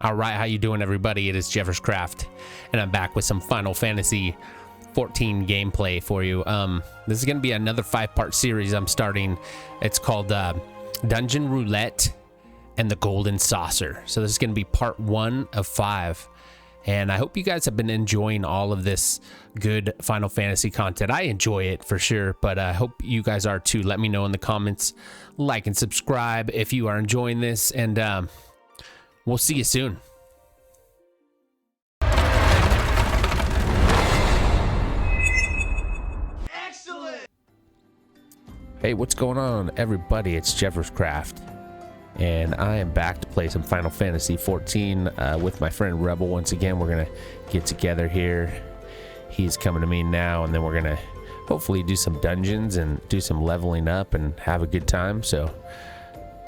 All right, how you doing, everybody? It is JEFFERSCRAFT, and I'm back with some Final Fantasy XIV gameplay for you. This is going to be another 5-part series I'm starting. It's called Dungeon Roulette and the Golden Saucer. So this is going to be part 1 of 5. And I hope you guys have been enjoying all of this good Final Fantasy content. I enjoy it for sure, but I hope you guys are too. Let me know in the comments, like and subscribe if you are enjoying this, and we'll see you soon. Excellent. Hey, what's going on, everybody? It's JEFFERSCRAFT, and I am back to play some Final Fantasy XIV with my friend Rebel. Once again, we're gonna get together here. He's coming to me now, and then we're gonna hopefully do some dungeons and do some leveling up and have a good time. So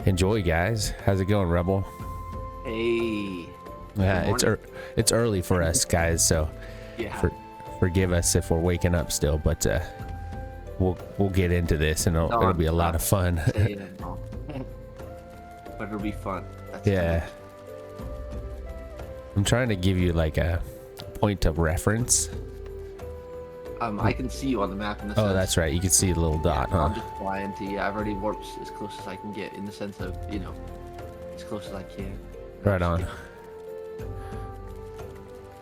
enjoy, guys. How's it going, Rebel? Hey. Yeah, it's early for us, guys, so Yeah. forgive us if we're waking up still, but we'll get into this, and it'll be a lot of fun. But it'll be fun. That's Yeah. fun. I'm trying to give you like a point of reference. I can see you on the map in the sense. Oh, that's right. You can see a little dot, I'm huh? just flying to you. I've already warped as close as I can get in the sense of, you know, as close as I can. Right on.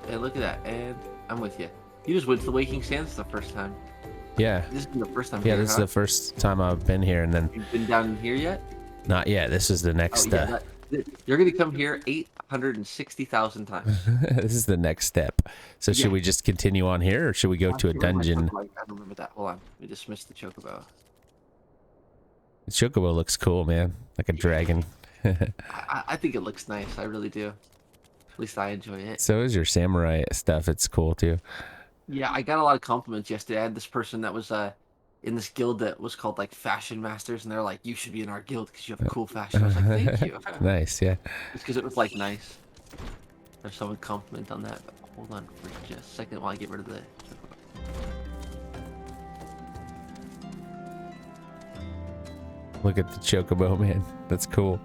Hey, look at that. And I'm with you. You just went to the Waking Sands the first time. Yeah. This is the first time Yeah, here, this is huh? the first time I've been here, and then You've been down here yet? not yet. This is the next You're going to come here 860,000 times. this is the next step. So should we just continue on here, or should we go to a dungeon? I don't remember that. Hold on. We dismissed the Chocobo. The Chocobo looks cool, man. Like a dragon. I think it looks nice. I really do. At least I enjoy it. So is your samurai stuff. It's cool too. Yeah, I got a lot of compliments yesterday. I had this person that was in this guild that was called like Fashion Masters, and they're like, "You should be in our guild because you have a cool fashion." I was like, "Thank you." Nice, yeah. Just because it was like nice. There's someone compliment on that. But hold on for just a second while I get rid of the. Look at the Chocobo, man. That's cool.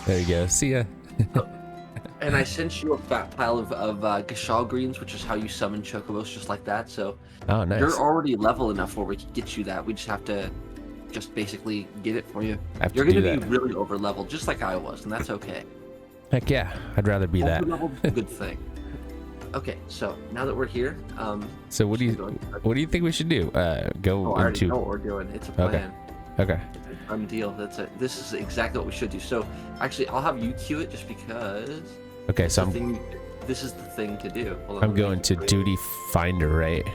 There you go. See ya. And I sent you a fat pile of Gashal greens, which is how you summon Chocobos just like that. So Oh, nice. you're already level enough where we can get you that. We just have to just basically get it for you. You're going to be really over leveled, just like I was, and that's okay. Heck yeah. I'd rather be that. Over-leveled is a good thing. Okay, so now that we're here, So what do you think we should do? Go I already into know what we're doing. It's a plan. Okay. Done deal. That's it. This is exactly what we should do. So actually, I'll have you cue it just because. Okay, so This is the thing to do. Hold on, I'm going to Duty Finder, right?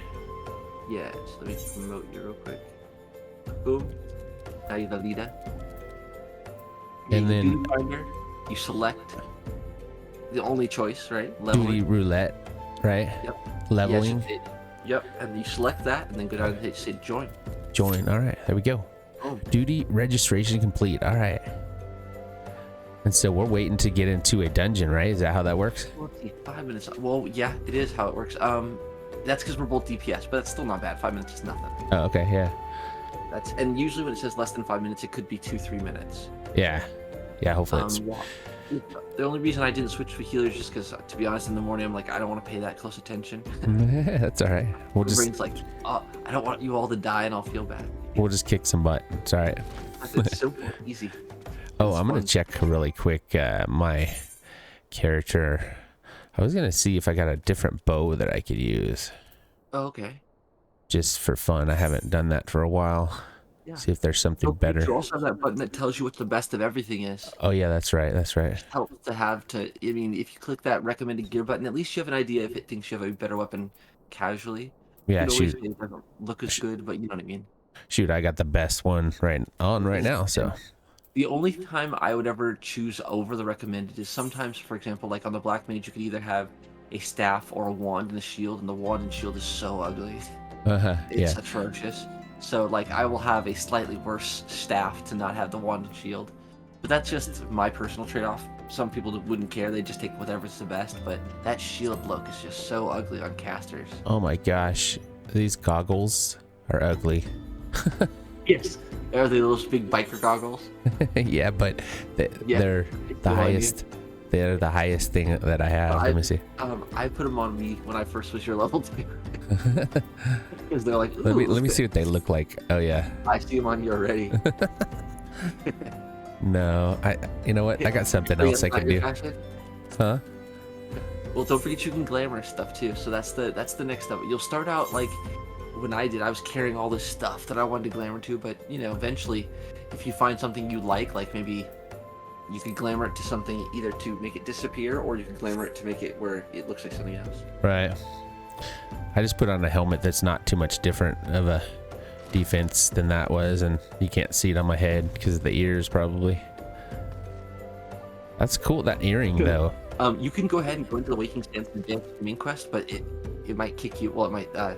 Yeah, so let me promote you real quick. Boom. Now you're the leader. And then Duty Finder, you select the only choice, right? Leveling. Duty Roulette, right? Yep. Leveling. Yep, and you select that, and then go down and hit say join. Join. All right, there we go. Boom. Duty registration complete. All right. And so we're waiting to get into a dungeon, right? Is that how that works? Let's see, 5 minutes. Well, yeah, it is how it works. That's because we're both DPS, but it's still not bad. 5 minutes is nothing. Oh, okay, yeah. And usually when it says less than 5 minutes, it could be 2-3 minutes. Yeah. Yeah, hopefully it's... The only reason I didn't switch to healers is just because, to be honest, in the morning I'm like, I don't want to pay that close attention. That's all right. My brain's like, oh, I don't want you all to die, and I'll feel bad. We'll just kick some butt. It's all right. It's simple, easy. Oh, I'm going to check really quick my character. I was going to see if I got a different bow that I could use. Oh, okay. Just for fun. I haven't done that for a while. Yeah. See if there's something better. You also have that button that tells you what the best of everything is. Oh, yeah, that's right. That's right. It helps to have I mean, if you click that recommended gear button, at least you have an idea if it thinks you have a better weapon casually. Yeah, shoot. It doesn't look as good, but you know what I mean. Shoot, I got the best one right now, so... The only time I would ever choose over the recommended is sometimes, for example, like on the Black Mage, you could either have a staff or a wand and a shield, and the wand and shield is so ugly. It's atrocious. So, like, I will have a slightly worse staff to not have the wand and shield. But that's just my personal trade-off. Some people wouldn't care, they just take whatever's the best, but that shield look is just so ugly on casters. Oh my gosh, these goggles are ugly. Yes. Are they those big biker goggles? Yeah, but they're the highest. They're the highest thing that I have. Let me see. I put them on me when I first was your level 2. Because they're like, let me see what they look like. Oh yeah. I see them on you already. No, you know what? I got something else I can do. Huh? Well, don't forget you can glamour stuff too. So that's the next step. You'll start out like when I did. I was carrying all this stuff that I wanted to glamour to, but you know, eventually, if you find something you like maybe you could glamour it to something either to make it disappear, or you could glamour it to make it where it looks like something else. Right. I just put on a helmet that's not too much different of a defense than that was, and you can't see it on my head because of the ears probably. That's cool, that earring though. You can go ahead and go into the Waking Sands and dance the main quest, but it might kick you. Well, it might try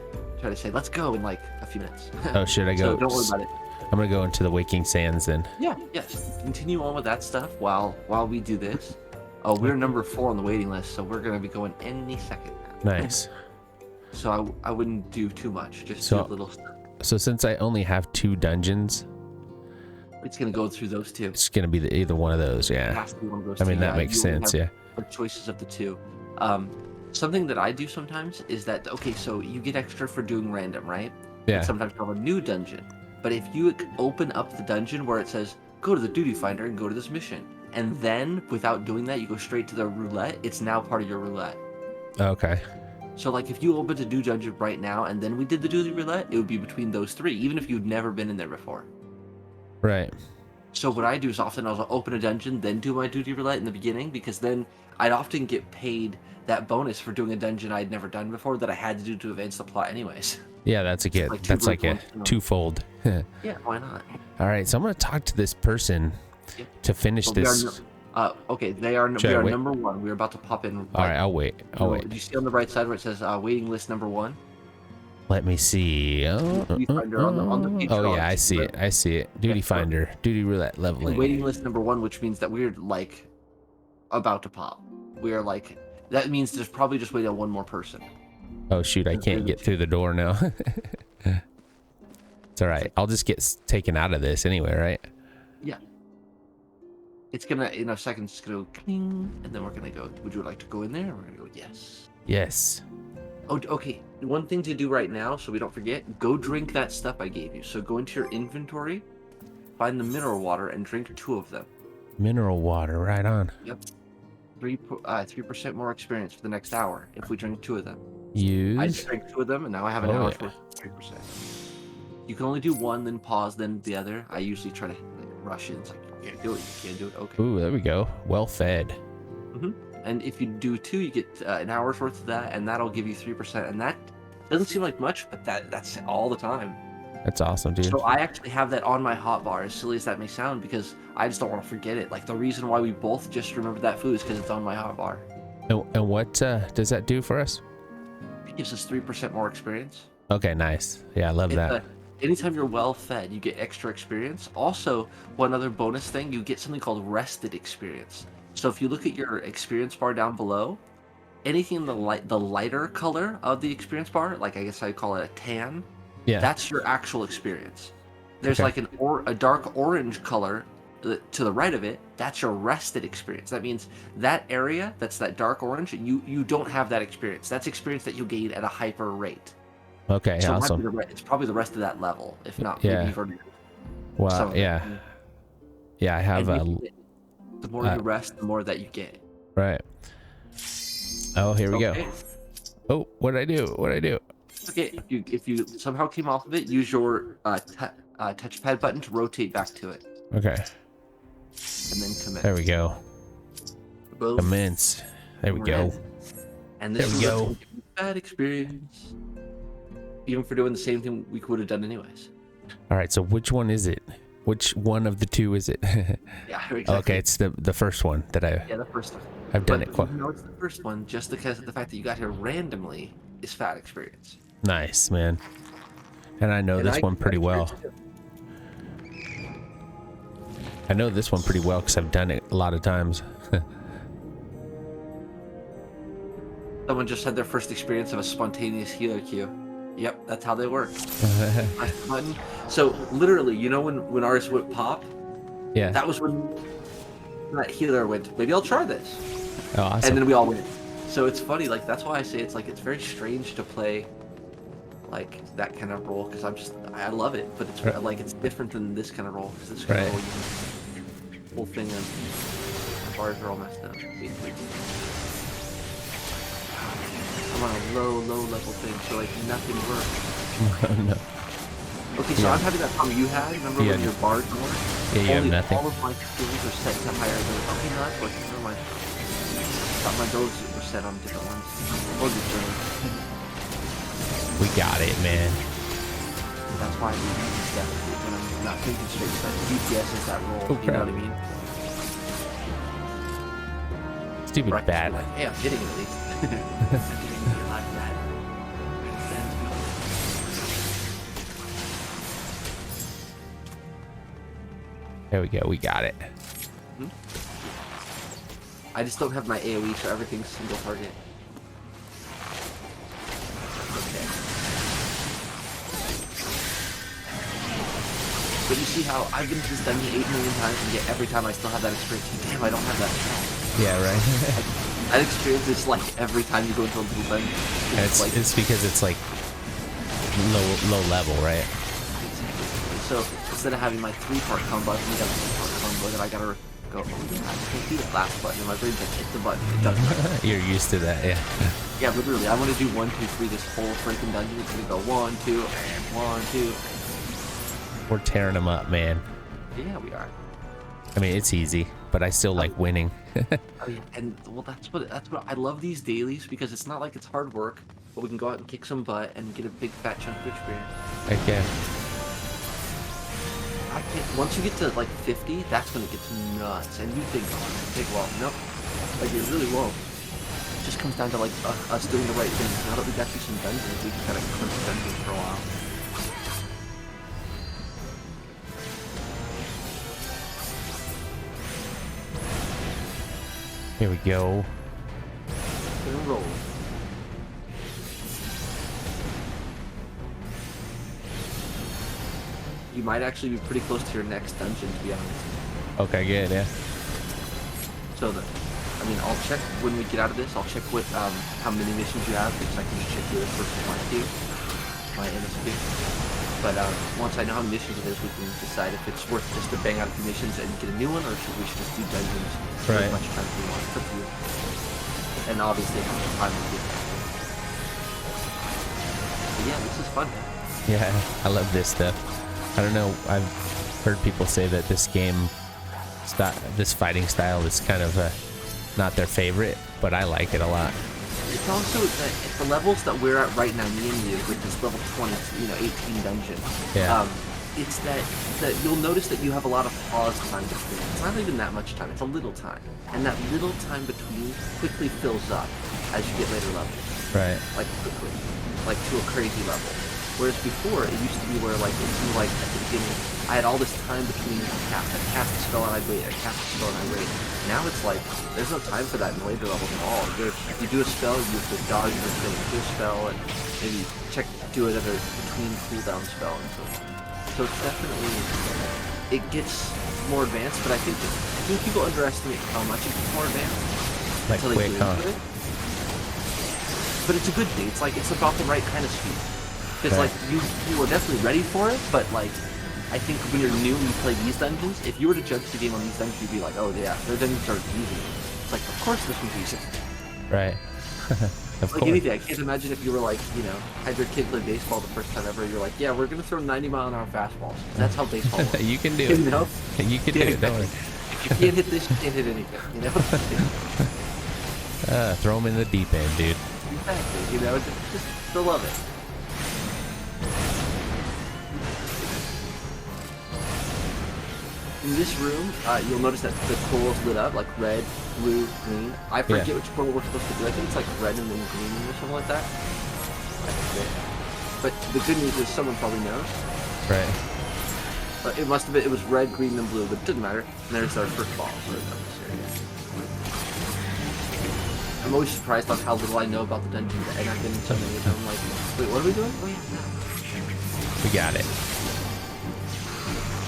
to say, "Let's go" in like a few minutes. Oh, should I go? So don't worry about it. I'm gonna go into the Waking Sands then. Yeah, yes. Continue on with that stuff while we do this. Oh, we're number 4 on the waiting list, so we're gonna be going any second now. Nice. So I wouldn't do too much, just do a little stuff. So since I only have 2 dungeons, it's gonna go through those 2. It's gonna be either one of those, yeah. It has to be one of those I mean, 2. that makes sense, yeah. Choices of the 2. Something that I do sometimes is that, okay, so you get extra for doing random, right? Yeah. And sometimes you have a new dungeon. But if you open up the dungeon where it says, go to the duty finder and go to this mission, and then without doing that, you go straight to the roulette, it's now part of your roulette. Okay. So like if you opened a new dungeon right now and then we did the duty roulette, it would be between those 3, even if you'd never been in there before. Right. So what I do is often I'll open a dungeon, then do my duty roulette in the beginning, because then I'd often get paid that bonus for doing a dungeon I'd never done before that I had to do to advance the plot anyways. Yeah, that's a good. That's like a twofold. Yeah, why not? All right, so I'm gonna talk to this person to finish this. Okay, we are number 1. We're about to pop in. All right, I'll wait. Do you see on the right side where it says waiting list number 1? Let me see. On the page yeah, I see it. I see it. Duty finder, duty roulette leveling. Waiting list number 1, which means that we're like about to pop. We are like, that means there's probably just waiting on one more person. Oh shoot, I can't get through the door now. It's all right. I'll just get taken out of this anyway, right? Yeah. It's gonna, in a second, it's gonna go cling, and then we're gonna go, would you like to go in there? We're gonna go, yes. Yes. Oh, okay. One thing to do right now, so we don't forget, go drink that stuff I gave you. So go into your inventory, find the mineral water, and drink 2 of them. Mineral water, right on. Yep. 3% more experience for the next hour if we drink 2 of them. Use. I just drank 2 of them, and now I have an hour's worth of 3%. You can only do one, then pause, then the other. I usually try to rush in. It's like, you can't do it. You can't do it. Okay. Ooh, there we go. Well fed. And if you do 2, you get an hour's worth of that, and that'll give you 3%. And that doesn't seem like much, but that's all the time. That's awesome, dude. So I actually have that on my hotbar, as silly as that may sound, because I just don't want to forget it. Like, the reason why we both just remember that food is because it's on my hotbar. And what does that do for us? It gives us 3% more experience. Okay, nice. Yeah, I love that. Anytime you're well fed, you get extra experience. Also, one other bonus thing, you get something called rested experience. So if you look at your experience bar down below, anything in the lighter color of the experience bar, like I guess I'd call it a tan, that's your actual experience. There's like a dark orange color to the right of it, that's your rested experience. That means that area, that's that dark orange, you don't have that experience. That's experience that you gain at a hyper rate. Okay, so awesome. It's probably the rest of that level, if not. Yeah. Wow. Yeah. Yeah, I have the more you rest, the more that you get. Right. Oh, here we go. Oh, what did I do? What did I do? Okay, if you somehow came off of it, use your touchpad button to rotate back to it. Okay. And then commence. There we go. Both. Commence. There we go. And this there we go. Bad experience. Even for doing the same thing we would have done anyways. All right, so which one is it? Which one of the 2 is it? Yeah, exactly. Okay, it's the first one that the first one. I've done it quite. No, it's the first one just because of the fact that you got here randomly is fat experience. Nice, man. And I know this one pretty well. I know this one pretty well because I've done it a lot of times. Someone just had their first experience of a spontaneous healer queue. Yep, that's how they work. Press the button. So literally, you know when ours would pop? Yeah. That was when that healer went, maybe I'll try this. Oh, awesome. And then we all went. So it's funny, like that's why I say it's like it's very strange to play like that kind of role because I love it, but it's like it's different than this kind of role because this kind of role, the whole thing of bars are all messed up. I'm on a low level thing, so like nothing works. No. Okay, so I'm having that problem you had. Remember when your bars were? Yeah, you have nothing. All of my skills are set to higher than. Okay, no, that's working. Never mind. I thought my builds were set on different ones. We got it, man. That's why I do these stuff when I'm not thinking straight. But DPS is that role. Oh, you know what I mean? Stupid right, bad. Like, hey, I'm hitting at least. Like that. There we go. We got it. I just don't have my AoE, so everything's single target. Okay. But you see how I've been to this dungeon 8 million times, and yet every time I still have that experience. Damn, I don't have that spell. Yeah, right. That experience is like every time you go into a little dungeon. It's because it's like low level, right? Exactly. So instead of having my 3-part combo, I got a 2-part combo that I gotta go. Oh yeah, I can't do that last button. And my brain's like, hit the button. It doesn't. You're used to that, yeah. Yeah, literally. I want to do 1, 2, 3. This whole freaking dungeon. It's gonna go 1, 2, and 1, 2. We're tearing them up, man. Yeah, we are. I mean, it's easy, but I still like winning. Oh yeah, and well, that's what I love these dailies because it's not like it's hard work, but we can go out and kick some butt and get a big fat chunk of experience. Okay. Once you get to like 50, that's when it gets nuts, and you think, oh, it's gonna take a while. Nope, like it really won't. It just comes down to like us doing the right thing. Now that we got through some dungeons, we can kind of crunch dungeons for a while. Here we go. Gonna roll. You might actually be pretty close to your next dungeon, to be honest. Okay, good, yeah. So I mean, I'll check when we get out of this. I'll check what how many missions you have because I can just check yours versus my queue, my NSP. But once I know how many missions it is, we can decide if it's worth just to bang out a few missions and get a new one, or if we should just do dungeons for as much time as we want. It's up to you. And obviously, how much time we get. But yeah, this is fun. Yeah, I love this stuff. I don't know. I've heard people say that this game, this fighting style, is kind of not their favorite, but I like it a lot. It's also that the levels that we're at right now, me and you, with this level 20, 18 dungeon. Yeah. It's that you'll notice that you have a lot of pause time between. It's not even that much time. It's a little time, and that little time between quickly fills up as you get later levels. Right. Like quickly, like to a crazy level. Whereas before, it used to be where like it seemed like at the beginning, I had all this time between I'd cast a spell and I'd wait, I'd cast a spell and I'd wait. Now it's like, there's no time for that in later levels at all. If you do a spell, you have to dodge your thing, do a spell, and maybe do another between cooldown spell. And so it's definitely, it gets more advanced, but I think people underestimate how much it gets more advanced. Like quick, huh? But it's a good thing. It's like, it's about the right kind of speed. Because like you were definitely ready for it, but like I think when you're new and you play these dungeons, if you were to judge the game on these dungeons, you'd be like, oh yeah, their dungeons are easy. It's like, of course this one's easy. Right. Of like course. anything, I can't imagine if you were like, had your kid play baseball the first time ever, you're like, yeah, we're gonna throw 90-mile-an-hour fastballs. That's how baseball works. You can do it. You know? You can do it. Don't worry. If you can't hit this, you can't hit anything. You know? Throw them in the deep end, dude. Exactly. Just still love it. In this room, you'll notice that the coal is lit up, like red, blue, green. I forget which one we're supposed to do. I think it's like red and then green or something like that. But the good news is someone probably knows. Right. But it must have been, it was red, green, and blue, but it didn't matter. And there's our first ball. I'm always surprised on how little I know about the dungeon, and I've been in so many of them. I'm like, wait, what are we doing? Oh yeah, We got it.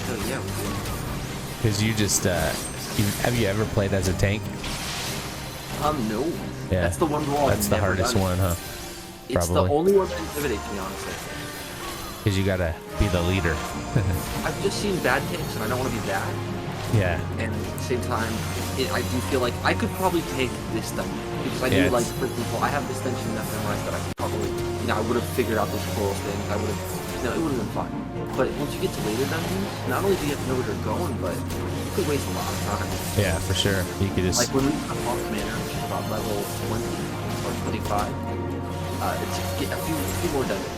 so yeah, we're doing. Because you just, have you ever played as a tank? No. Yeah. That's the one wall. That's the hardest one, huh? It's the only one that intimidates me, honestly. Because you gotta be the leader. I've just seen bad tanks, and I don't want to be bad. Yeah. And at the same time, I do feel like I could probably take this dungeon. Because I do, like, for example, I have this dungeon enough memorized that I could probably, I would have figured out those coral things. I would have, it would have been fun. But once you get to later dungeons, not only do you have to know where you're going, but you could waste a lot of time. Yeah, for sure. You could just... Like, when we got off Manor, which is about level 20 or 25, it's a few more dungeons.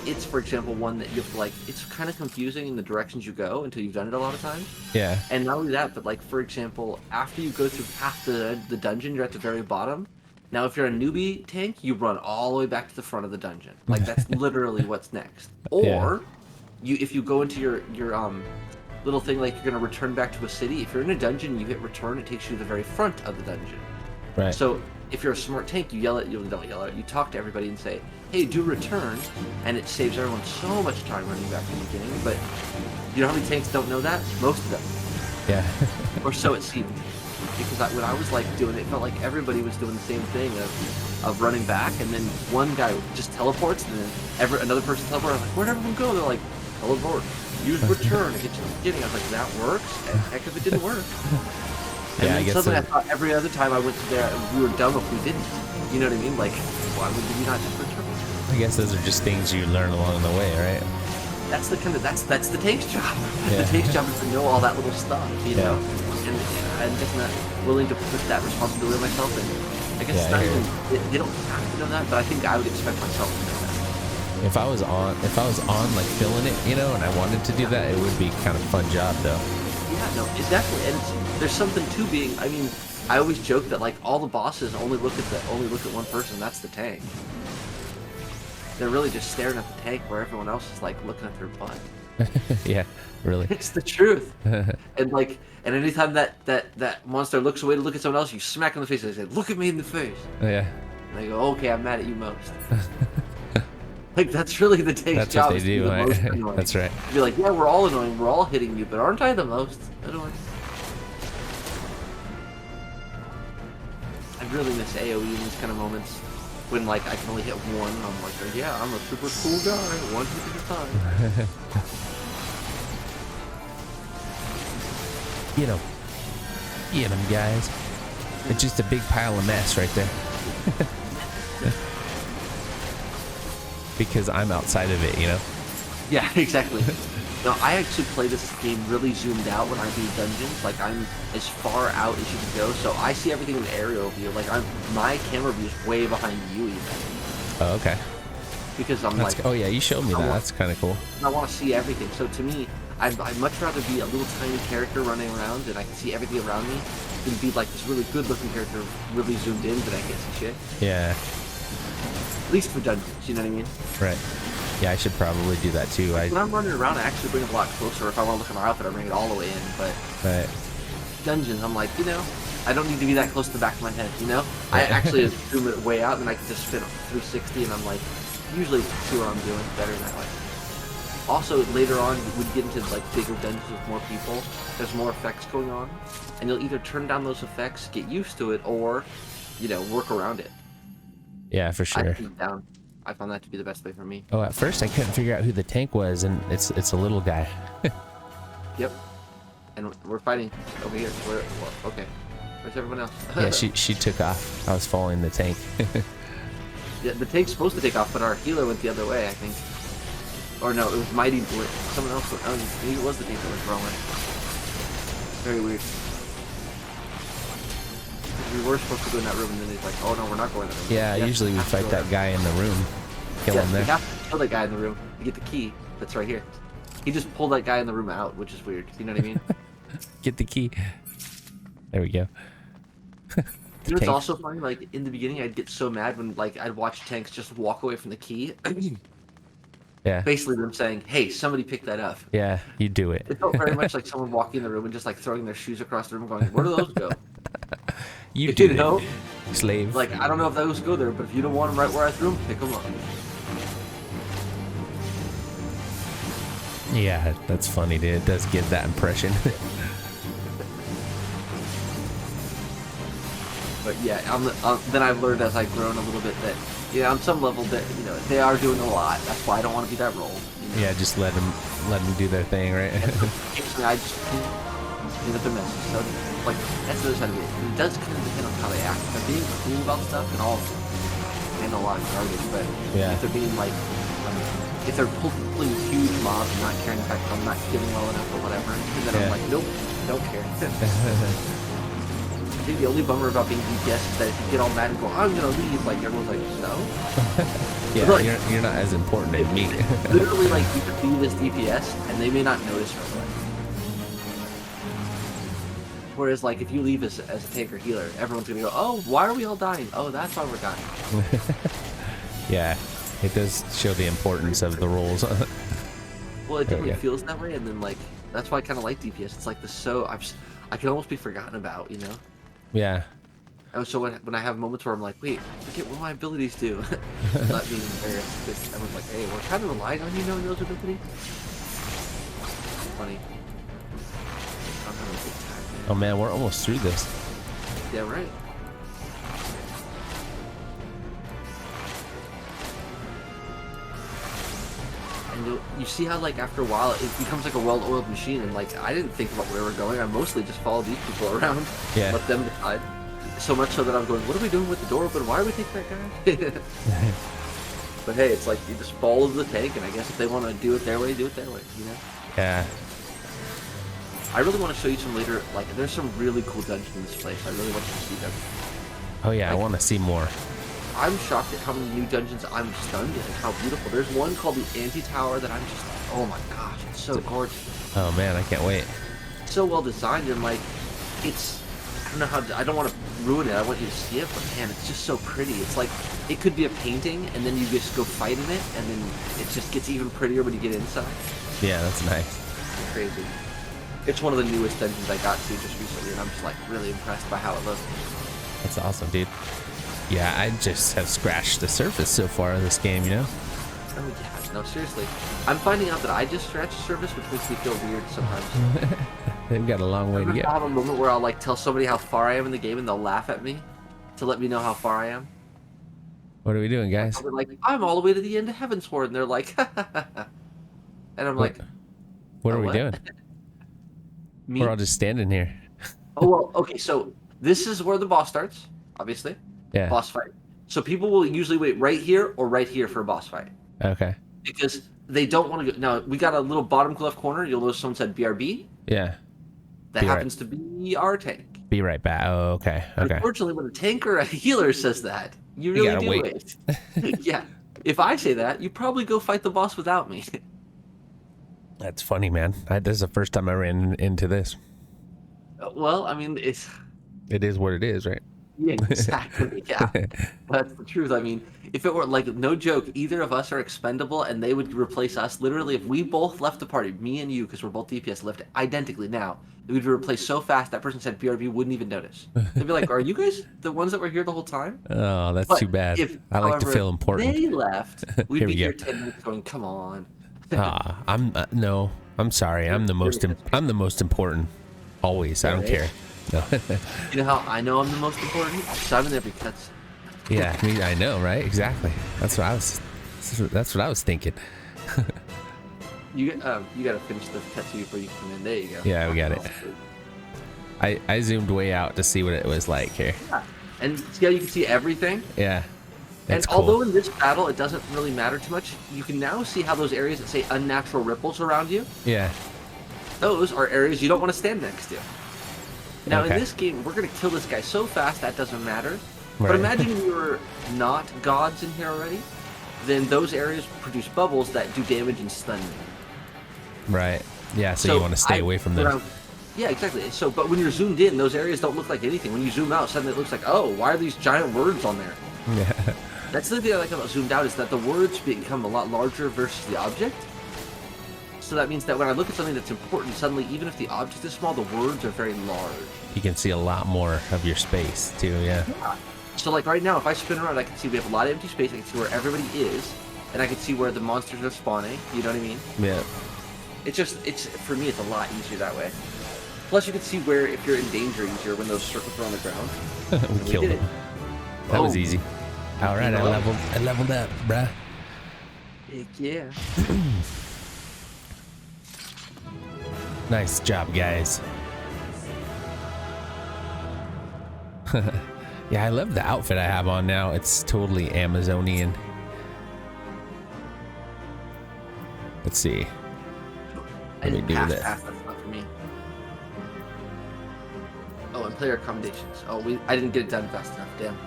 It's, for example, one that you have to, like, it's kind of confusing in the directions you go until you've done it a lot of times. Yeah. And not only that, but, like, for example, after you go through half the dungeon, you're at the very bottom. Now, if you're a newbie tank, you run all the way back to the front of the dungeon. Like, that's literally what's next. Or, if you go into your little thing, like, you're going to return back to a city, if you're in a dungeon, you hit return, it takes you to the very front of the dungeon. Right. So, if you're a smart tank, you don't yell at it, you talk to everybody and say, hey, do return, and it saves everyone so much time running back from the beginning. But you know how many tanks don't know that? Most of them. Yeah. Or so it seemed. Because when I was like doing it, it felt like everybody was doing the same thing of running back, and then one guy just teleports, and then another person teleports. I'm like, where'd everyone go? They're like, teleport, use return to get to the beginning. I was like, that works? Heck if it didn't work. And Yeah, then I guess suddenly I thought every other time I went to there, we were dumb if we didn't. You know what I mean? Like, why would we not just return? I guess those are just things you learn along the way, right? That's the tank's job. Yeah. The tank's job is to know all that little stuff, you know? And I'm just not willing to put that responsibility on myself. And I guess it's not even, they don't have to know that, but I think I would expect myself to know that. If I was on like filling it, and I wanted to do that, it would be kind of fun job though. Yeah, no, it definitely, and there's something to being, I mean, I always joke that like all the bosses only look at one person, that's the tank. They're really just staring at the tank where everyone else is like looking at their butt. Yeah, really. It's the truth. And anytime that monster looks away to look at someone else, you smack them in the face and they say, look at me in the face. Yeah. And they go, okay, I'm mad at you most. Like, that's really the tank's job. That's what they do, right? That's right. You'd be like, yeah, we're all annoying, we're all hitting you, but aren't I the most annoying? I really miss AoE in these kind of moments. When, like, I can only hit one, and I'm like, yeah, I'm a super cool guy, one hit at a time. Get them, guys. It's just a big pile of mess right there. Because I'm outside of it, Yeah, exactly. No, I actually play this game really zoomed out when I do dungeons. Like, I'm as far out as you can go, so I see everything in aerial view. Like, my camera view is way behind you even. Oh, okay. Because I'm oh yeah, you showed me that. That's kind of cool. I want to see everything. So to me, I'd much rather be a little tiny character running around and I can see everything around me than be like this really good looking character really zoomed in but I can't see shit. Yeah. At least for dungeons, you know what I mean? Right. Yeah, I should probably do that too. When I'm running around, I actually bring it a lot closer. If I want to look at my outfit, I bring it all the way in. But dungeons, I'm like, I don't need to be that close to the back of my head, I actually zoom it way out and then I can just spin 360 and I'm like, usually see what I'm doing better that way. Also, later on, when you get into like bigger dungeons with more people, there's more effects going on, and you'll either turn down those effects, get used to it, or, work around it. Yeah, for sure. I found that to be the best way for me. Oh, at first I couldn't figure out who the tank was, and it's a little guy. Yep. And we're fighting over here. Okay. Where's everyone else? Yeah, she took off. I was following the tank. Yeah, the tank's supposed to take off, but our healer went the other way, I think. Or no, it was Mighty Blitz. Someone else went, maybe it was the tank that was rolling. Very weird. We were supposed to go in that room, and then he's like, oh no, we're not going in that room. Yeah, usually we fight that guy in the room. Kill him there. We have to kill that guy in the room to get the key that's right here. He just pulled that guy in the room out, which is weird. You know what I mean? Get the key. There we go. You know what's also funny? Like, in the beginning, I'd get so mad when, like, I'd watch tanks just walk away from the key. Yeah. Basically them saying, hey, somebody pick that up. Yeah, you do it. It felt very much like someone walking in the room and just, like, throwing their shoes across the room going, where do those go? You do it. Slave. Like, I don't know if those go there, but if you don't want them right where I threw them, pick them up. Yeah, that's funny, dude. It does give that impression. But yeah, then I've learned as I've grown a little bit that, on some level that, they are doing a lot. That's why I don't want to be that role. Yeah, just let them do their thing, right? I just clean up their messes. So, like, that's the other side of it. It does kind of depend on how they act. If they're being cool about stuff, and all handle a lot of garbage. But if they're being like, if they're pulling huge mobs and not caring the fact that I'm not killing well enough or whatever, and then I'm like, nope, don't care. I think the only bummer about being DPS is that if you get all mad and go, I'm gonna leave, like everyone's like, no. Yeah, like, you're not as important as me. Literally, like, you could be this DPS and they may not notice right away. Whereas, like, if you leave as a tank or healer, everyone's gonna go, oh, why are we all dying? Oh, that's why we're dying. Yeah, it does show the importance of the roles. Well, it definitely feels that way, and then, like, that's why I kind of like DPS. It's like I can almost be forgotten about, Yeah. And so when I have moments where I'm like, wait, forget what my abilities do. Not being embarrassed, because everyone's like, hey, we're kind of relying on you knowing those abilities. Funny. I'm having a good time, man. Oh man, we're almost through this. Yeah, right. And you see how, like, after a while, it becomes like a well-oiled machine, and, like, I didn't think about where we're going. I mostly just followed these people around. Yeah. Let them decide. So much so that I'm going, what are we doing with the door open? Why are we taking that guy? But hey, it's like, you just follow the tank, and I guess if they want to do it their way, do it their way, Yeah. I really want to show you some later, like, there's some really cool dungeons in this place. I really want you to see them. Oh yeah, I want to see more. I'm shocked at how many new dungeons I'm stunned at and how beautiful. There's one called the Anti-Tower that I'm just like, oh my gosh, it's so gorgeous. Oh man, I can't wait. So well designed, and like, I don't know how, I don't want to ruin it, I want you to see it, but man, it's just so pretty. It's like, it could be a painting, and then you just go fight in it, and then it just gets even prettier when you get inside. Yeah, that's nice. It's crazy. It's one of the newest dungeons I got to just recently, and I'm just like really impressed by how it looks. That's awesome, dude. Yeah, I just have scratched the surface so far of this game, Oh yeah, no, seriously. I'm finding out that I just scratched the surface, which makes me feel weird sometimes. They've got a long way to get. I have a moment where I'll like tell somebody how far I am in the game, and they'll laugh at me to let me know how far I am. What are we doing, guys? I'll be like, I'm all the way to the end of Heavensward, and they're like, and I'm like, what are we doing? Me? We're all just standing here. Oh, well, okay, so this is where the boss starts, obviously. Yeah. Boss fight. So people will usually wait right here or right here for a boss fight. Okay. Because they don't want to go. Now, we got a little bottom left corner. You'll notice someone said BRB. Yeah. That happens to be our tank. Be right back. Oh, okay. Okay. Unfortunately, when a tank or a healer says that, you really do wait. Yeah. If I say that, you probably go fight the boss without me. That's funny, man. This is the first time I ran into this. Well, I mean, it is what it is, right? Yeah, exactly. Yeah. That's the truth. I mean, if it were like, no joke, either of us are expendable and they would replace us. Literally, if we both left the party, me and you, because we're both DPS, left identically now, we'd be replaced so fast that person said BRB wouldn't even notice. They'd be like, are you guys the ones that were here the whole time? Oh, that's too bad. I like to feel important. They left, we'd be here 10 minutes going, come on. No, I'm sorry. I'm the most important. Always. I don't care. No. You know how I know I'm the most important? Because I'm in every cutscene. Yeah, I know, right? Exactly. That's what I was thinking. You gotta finish the cutscene before you come in. There you go. Yeah, we got it. I zoomed way out to see what it was like here. Yeah. And see how you can see everything? Yeah. And cool. Although in this battle it doesn't really matter too much, you can now see how those areas that say unnatural ripples around you. Yeah. Those are areas you don't want to stand next to. Now, okay. in this game, we're going to kill this guy so fast that doesn't matter. Right. But imagine we were not gods in here already, then those areas produce bubbles that do damage and stun me. Right. Yeah, so you want to stay away from them. Yeah, exactly. So, but when you're zoomed in, those areas don't look like anything. When you zoom out, suddenly it looks like, oh, why are these giant words on there? Yeah. That's the thing I like about zoomed out, is that the words become a lot larger versus the object. So that means that when I look at something that's important, suddenly, even if the object is small, the words are very large. You can see a lot more of your space, too, yeah. So like right now, if I spin around, I can see we have a lot of empty space. I can see where everybody is, and I can see where the monsters are spawning. You know what I mean? Yeah. It's for me, it's a lot easier that way. Plus, you can see where if you're in danger easier when those circles are on the ground. we killed him. That was easy. All right, I leveled up, bruh. Heck yeah. Nice job, guys. Yeah, I love the outfit I have on now. It's totally Amazonian. Let's see. Let me do this. That's not for me. Oh, and player accommodations. Oh, I didn't get it done fast enough. Damn.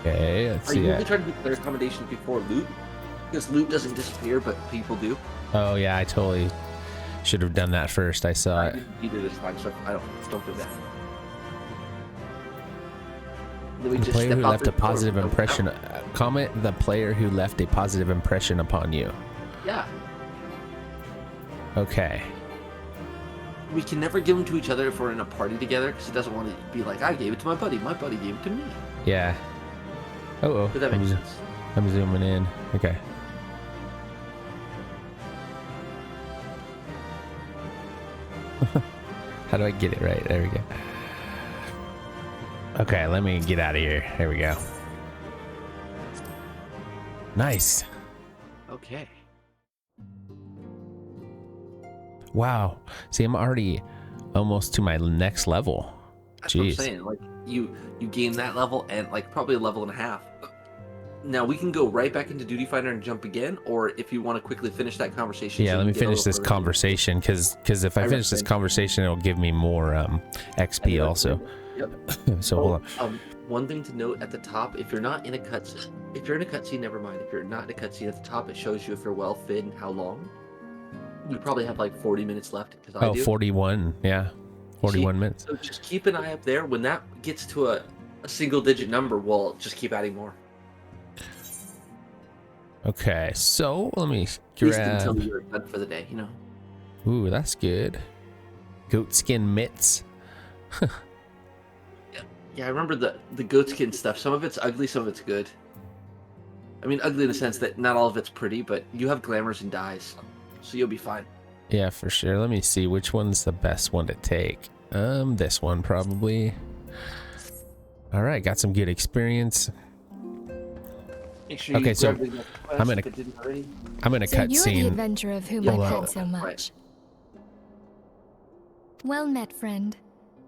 Okay, let's see. Are you really trying to do player accommodations before loot? Because loot doesn't disappear, but people do. Oh yeah, I totally should have done that first. I saw it. You did this time, so I don't do that. The player who left a positive impression. Comment the player who left a positive impression upon you. Yeah. Okay. We can never give them to each other if we're in a party together, because it doesn't want to be like, I gave it to my buddy gave it to me. Yeah. Oh. But that makes sense. I'm zooming in. Okay. How do I get it right? There we go. Okay, let me get out of here. There we go. Nice. Okay. Wow. See, I'm already almost to my next level. That's Jeez. what I'm saying. Like you gain that level and like probably a level and a half. Now we can go right back into Duty Fighter and jump again, or if you want to quickly finish that conversation. Yeah, let me finish this conversation because if I finish this conversation, it'll give me more XP also. Yep. So hold on. One thing to note at the top: if you're not in a cutscene, never mind. If you're not in a cutscene at the top, it shows you if you're well fed and how long. We probably have like 40 minutes left. Oh, 41. Yeah, 41 minutes. So just keep an eye up there. When that gets to a single-digit number, we'll just keep adding more. Okay, so let me At least grab. until you're done for the day, you know. Ooh, that's good. Goat skin mitts. Yeah, I remember the goat skin stuff. Some of it's ugly, some of it's good. I mean, ugly in the sense that not all of it's pretty, but you have glamours and dyes, so you'll be fine. Yeah, for sure. Let me see which one's the best one to take. This one probably. All right, got some good experience. Make sure okay, so I'm in a So cut you're scene. the adventurer of whom I've heard so much. Right. Well met, friend.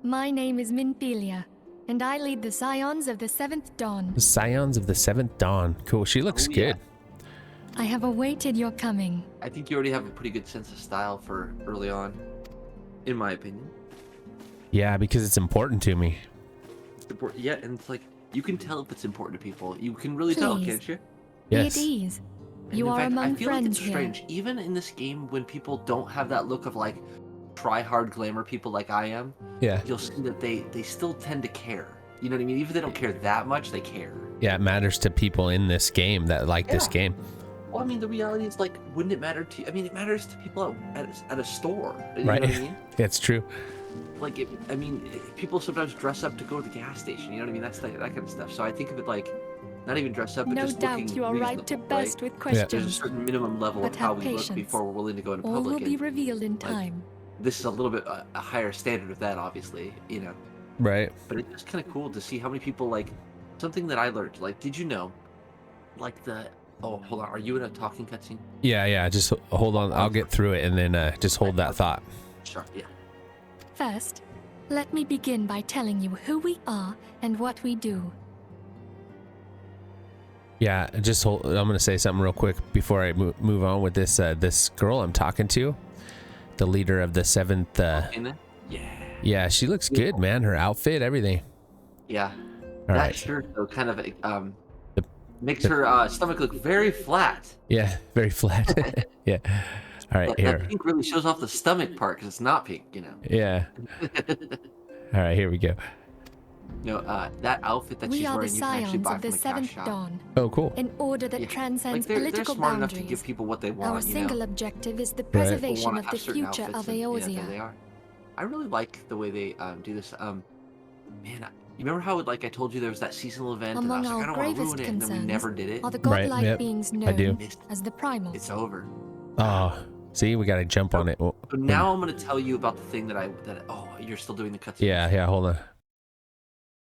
My name is Minthelia, and I lead the Scions of the Seventh Dawn. The Scions of the Seventh Dawn. Cool. She looks good. I have awaited your coming. I think you already have a pretty good sense of style for early on, in my opinion. Yeah, because it's important to me. Yeah, and it's like, you can tell if it's important to people. You can really tell, can't you? Yes. Be at ease. And You in are fact, among I feel friends like it's here. strange, even in this game, when people don't have that look of like try-hard glamour people like I am, Yeah. you'll see that they still tend to care. You know what I mean? Even if they don't care that much, they care. Yeah, it matters to people in this game that like this game. Well, I mean, the reality is, like, wouldn't it matter to you? I mean, it matters to people at a store. You Right. know what I mean? It's true. Like, people sometimes dress up to go to the gas station. You know what I mean? That's that kind of stuff. So I think of it like, not even dress up, but No just doubt looking you are right to reasonable, burst right? with There's a questions. certain minimum level But of how have we look patience. before we're willing to go into All public. will be and, revealed in time. this is a little bit a higher standard of that, obviously, you know. Right. But it's just kind of cool to see how many people, like, something that I learned. Like, did you know, like oh, hold on, are you in a talking cutscene? Yeah. Just hold on. I'll get through it and then just hold that thought. Sure, yeah. First, let me begin by telling you who we are and what we do. Yeah, just hold. I'm gonna say something real quick before I move on with this. This girl I'm talking to, the leader of the seventh. Yeah. Yeah, she looks good, man. Her outfit, everything. Yeah. All that right. shirt, though, kind of makes her stomach look very flat. Yeah, very flat. Yeah. All right, here. That pink really shows off the stomach part because it's not pink, you know. Yeah. All right, here we go. You know, that outfit that We she's are the wearing, you can actually Scions buy of the from a cash Seventh shop. Dawn. Oh, cool. An order that Yeah. transcends They're political smart enough boundaries. to give people what they want, Our you single know. objective is the Right. preservation People wanna of the have certain future outfits of and, yeah, Eorzea. there they are. I really like the way they do this. Man, you remember how like I told you there was that seasonal event, and I Among was like, I our don't want to gravest ruin it, and then we concerns never did it. are the Right, godlike yep, beings I do. known as the primals. It's over. Oh, see, we gotta jump on it. So now I'm gonna tell you about the thing that oh, you're still doing the cutscene. Yeah, hold on.